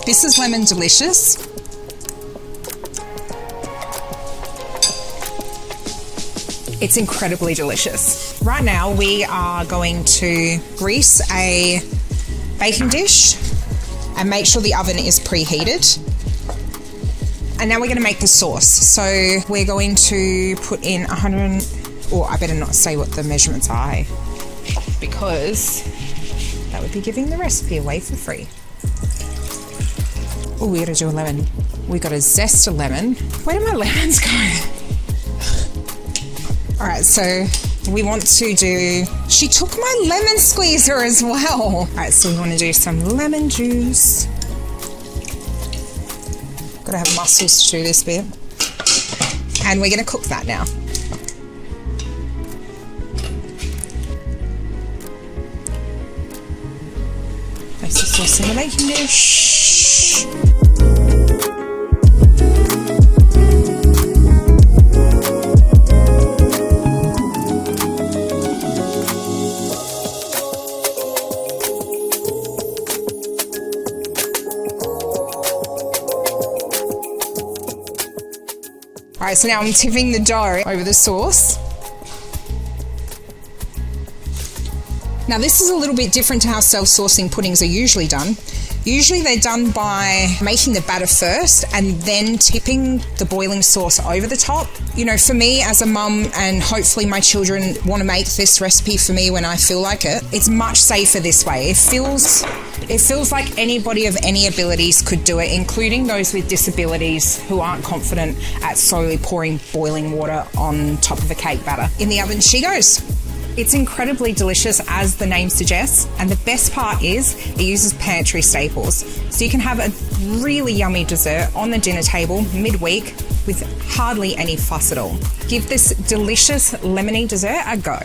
This is lemon delicious. It's incredibly delicious. Right now we are going to grease a baking dish and make sure the oven is preheated. And now we're going to make the sauce. So we're going to put in 100, or I better not say what the measurements are, because that would be giving the recipe away for free. Oh, we got to do a lemon. We got to zest a lemon. Where do my lemons go? All right, so we want to do, she took my lemon squeezer as well. All right, so we want to do some lemon juice. Gotta have muscles to do this bit. And we're gonna cook that now. Place the sauce in the baking dish. All right, so now I'm tipping the dough over the sauce. Now this is a little bit different to how self-saucing puddings are usually done. Usually they're done by making the batter first and then tipping the boiling sauce over the top. You know, for me as a mum, and hopefully my children want to make this recipe for me when I feel like it, it's much safer this way. It feels like anybody of any abilities could do it, including those with disabilities who aren't confident at slowly pouring boiling water on top of a cake batter. In the oven she goes. It's incredibly delicious, as the name suggests, and the best part is it uses pantry staples. So you can have a really yummy dessert on the dinner table midweek with hardly any fuss at all. Give this delicious lemony dessert a go.